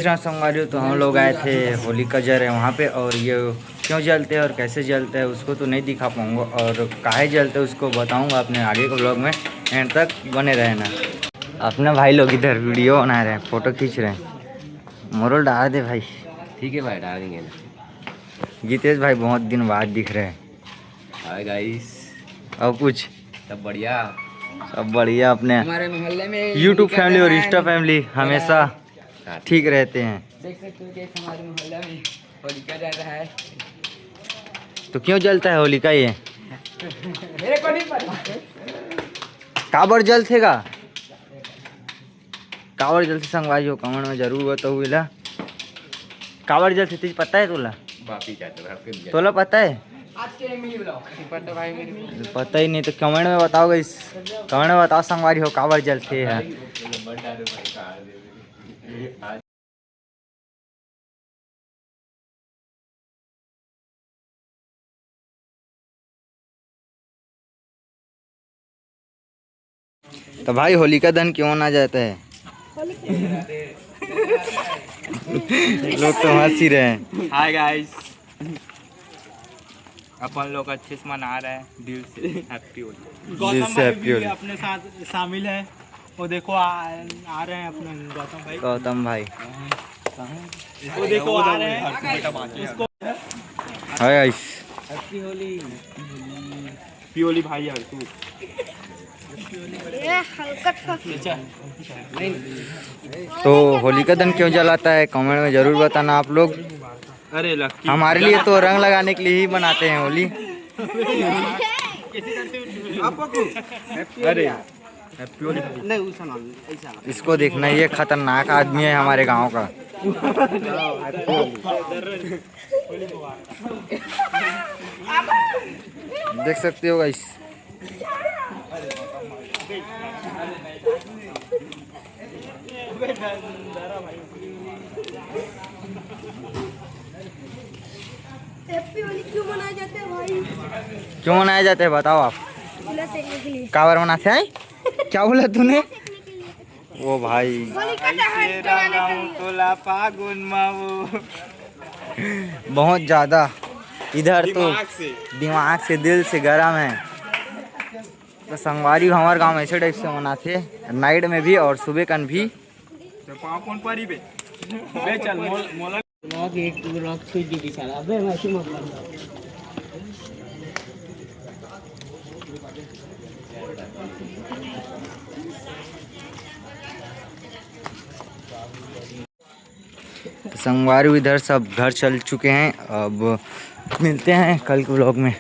संगवारी तो हम लोग आए थे होलिका जल है वहाँ पे, और ये क्यों जलते हैं और कैसे जलते हैं उसको तो नहीं दिखा पाऊँगा, और काहे जलते हैं उसको बताऊँगा अपने आगे के ब्लॉग में। एंड तक बने रहना। अपने भाई लोग इधर वीडियो बना रहे हैं, फ़ोटो खींच रहे हैं। मोरल डाल दे भाई। ठीक है भाई, डाल देंगे ना। गीतेश भाई बहुत दिन बाद दिख रहे हैं। Hi guys. और कुछ सब बढ़िया। सब बढ़िया। अपने हमारे मोहल्ले में यूट्यूब फैमिली और इंस्टा फैमिली हमेशा ठीक रहते हैं। देख सकते हो कि हमारे मोहल्ले में होलिका जल रहा है। तो क्यों जलता है होलिका ये? मेरे को नहीं पता। काबर जल थेगा, काबर जल से संगवारी हो कमेंट में जरूर बताओ। इला काबर जल से तुझे पता है? तोला पता है? आज के मिली ब्लॉग पता भाई मेरे को पता ही नहीं तो कमेंट में बताओ गाइस, कमेंट में बताओ संगवारी हो काबर जल थे है। तो भाई होलिका दहन क्यों ना जाता है? लोग तो हंस ही रहे हैं। हाय गाइस, अपन लोग अच्छे से मना रहे हैं, दिल से हैप्पी होली। गौतम भाई भी अपने साथ शामिल है। वो देखो आ रहे हैं अपने गौतम भाई। गौतम भाई वो देखो आ रहे हैं। इसको hi guys, happy Holi. Pioli भाई यार तू। तो होलिका दहन क्यों जलाता है कमेंट में जरूर बताना आप लोग। अरे लक्की, हमारे लिए तो रंग लगाने के लिए ही बनाते हैं होली। अरे हैप्पी होली भाई। नहीं उसा ना इसको देखना, ये खतरनाक आदमी है हमारे गांव का। देख सकते हो गाइस। हैप्पी होली क्यों मनाए जाते हैं भाई? क्यों मनाए जाते हैं बताओ आप? चूल्हा सेकने के लिए। काबर मनाते हैं? क्या बोला तूने? वो भाई होलिका दहन मनाने के लिए। तोला फागुन मावो बहुत ज्यादा इधर तो से। दिमाग से दिल से गरम है। तो संगवारी हमारे गांव में ऐसे टाइप से मनाते हैं, नाइट में भी और सुबह कन भी। तो पाँव कौन परी बे चल मोला ब्लॉग एक ब्लॉग छूट दी साला। अबे मैं ऐसे मत कर। संगवारी इधर सब घर चल चुके हैं। अब मिलते हैं कल के व्लॉग में।